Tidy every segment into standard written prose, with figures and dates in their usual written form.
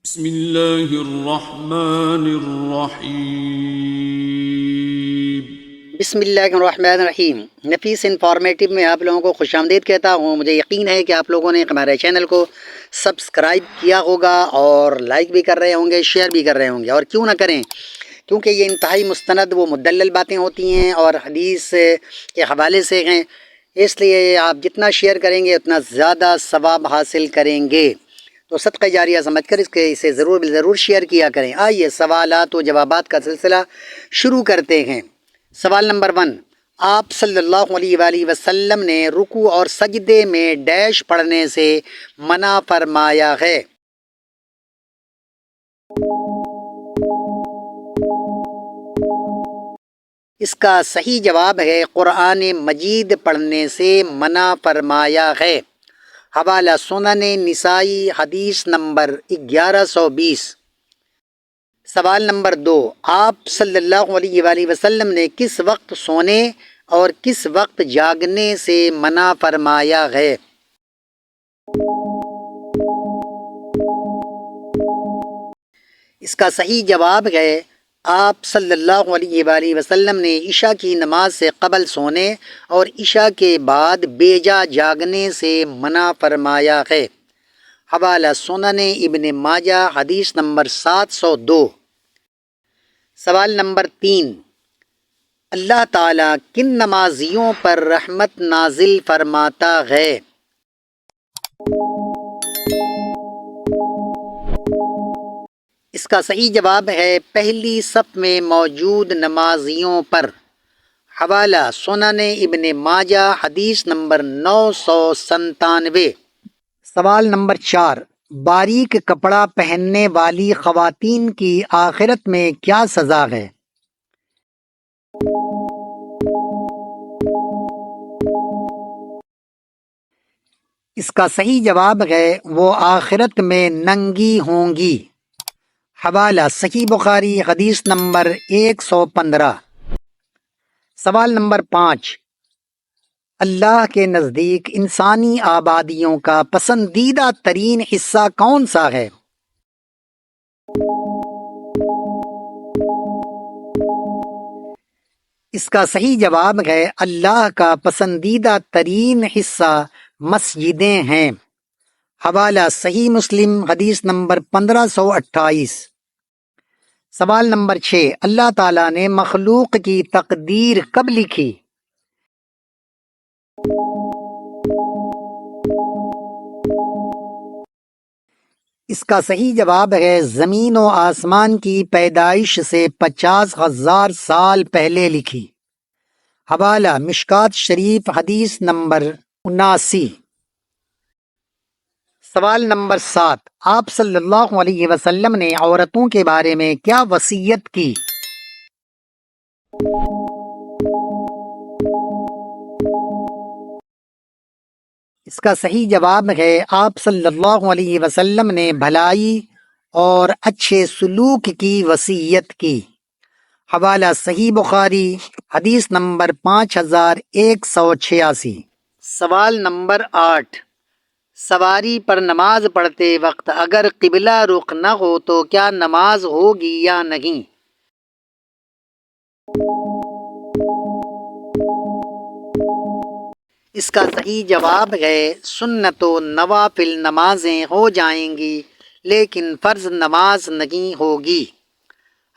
بسم اللہ الرحمن الرحیم۔ بسم اللہ الرحمن الرحیم۔ نفیس انفارمیٹو میں آپ لوگوں کو خوش آمدید کہتا ہوں۔ مجھے یقین ہے کہ آپ لوگوں نے ہمارے چینل کو سبسکرائب کیا ہوگا اور لائک بھی کر رہے ہوں گے، شیئر بھی کر رہے ہوں گے، اور کیوں نہ کریں، کیونکہ یہ انتہائی مستند و مدلل باتیں ہوتی ہیں اور حدیث کے حوالے سے ہیں، اس لیے آپ جتنا شیئر کریں گے اتنا زیادہ ثواب حاصل کریں گے، تو صدقہ جاریہ سمجھ کر اسے ضرور شیئر کیا کریں۔ آئیے سوالات و جوابات کا سلسلہ شروع کرتے ہیں۔ سوال نمبر 1، آپ صلی اللہ علیہ وآلہ وسلم نے رکوع اور سجدے میں ڈیش پڑھنے سے منع فرمایا ہے؟ اس کا صحیح جواب ہے قرآن مجید پڑھنے سے منع فرمایا ہے۔ حوالہ سنن نسائی، حدیث نمبر 1120۔ سوال نمبر 2، آپ صلی اللہ علیہ وآلہ وسلم نے کس وقت سونے اور کس وقت جاگنے سے منع فرمایا ہے؟ اس کا صحیح جواب ہے آپ صلی اللہ علیہ وآلہ وسلم نے عشاء کی نماز سے قبل سونے اور عشاء کے بعد بیجا جاگنے سے منع فرمایا ہے۔ حوالہ سنن ابن ماجہ، حدیث نمبر 702۔ سوال نمبر 3، اللہ تعالیٰ کن نمازیوں پر رحمت نازل فرماتا ہے؟ اس کا صحیح جواب ہے پہلی صف میں موجود نمازیوں پر۔ حوالہ سنن ابن ماجہ، حدیث نمبر 997۔ سوال نمبر 4، باریک کپڑا پہننے والی خواتین کی آخرت میں کیا سزا ہے؟ اس کا صحیح جواب ہے وہ آخرت میں ننگی ہوں گی۔ حوالہ صحیح بخاری، حدیث نمبر 115۔ سوال نمبر 5، اللہ کے نزدیک انسانی آبادیوں کا پسندیدہ ترین حصہ کون سا ہے؟ اس کا صحیح جواب ہے اللہ کا پسندیدہ ترین حصہ مسجدیں ہیں۔ حوالہ صحیح مسلم، حدیث نمبر 1528۔ سوال نمبر 6، اللہ تعالیٰ نے مخلوق کی تقدیر کب لکھی؟ اس کا صحیح جواب ہے زمین و آسمان کی پیدائش سے 50,000 سال پہلے لکھی۔ حوالہ مشکات شریف، حدیث نمبر 79۔ سوال نمبر 7، آپ صلی اللہ علیہ وسلم نے عورتوں کے بارے میں کیا وصیت کی؟ اس کا صحیح جواب ہے آپ صلی اللہ علیہ وسلم نے بھلائی اور اچھے سلوک کی وصیت کی۔ حوالہ صحیح بخاری، حدیث نمبر 5186۔ سوال نمبر 8، سواری پر نماز پڑھتے وقت اگر قبلہ رخ نہ ہو تو کیا نماز ہوگی یا نہیں؟ اس کا صحیح جواب ہے سنت و نوافل نمازیں ہو جائیں گی لیکن فرض نماز نہیں ہوگی۔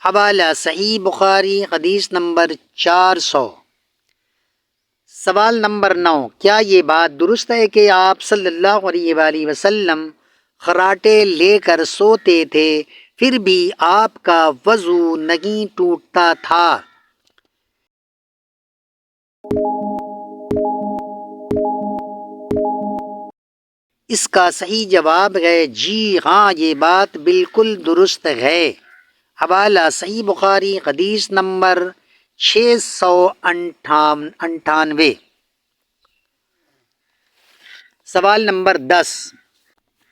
حوالہ صحیح بخاری، حدیث نمبر 400۔ سوال نمبر 9، کیا یہ بات درست ہے کہ آپ صلی اللہ علیہ وآلہ وسلم خراٹے لے کر سوتے تھے پھر بھی آپ کا وضو نہیں ٹوٹتا تھا؟ اس کا صحیح جواب ہے جی ہاں، یہ بات بالکل درست ہے۔ حوالہ صحیح بخاری، حدیث نمبر 698۔ سوال نمبر 10،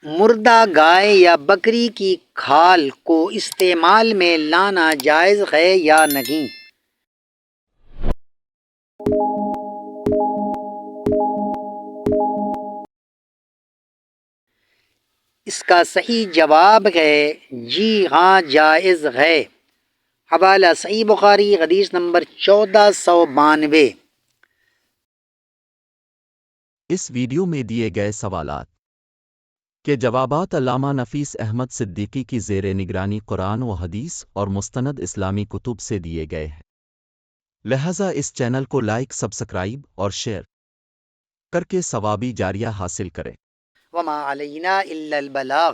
مردہ گائے یا بکری کی کھال کو استعمال میں لانا جائز ہے یا نہیں؟ اس کا صحیح جواب ہے جی ہاں جائز ہے۔ حوالہ صحیح بخاری حدیث نمبر 1492۔ اس ویڈیو میں دیے گئے سوالات کے جوابات علامہ نفیس احمد صدیقی کی زیر نگرانی قرآن و حدیث اور مستند اسلامی کتب سے دیے گئے ہیں، لہذا اس چینل کو لائک، سبسکرائب اور شیئر کر کے ثوابی جاریہ حاصل کریں۔ وما علینا الا البلاغ۔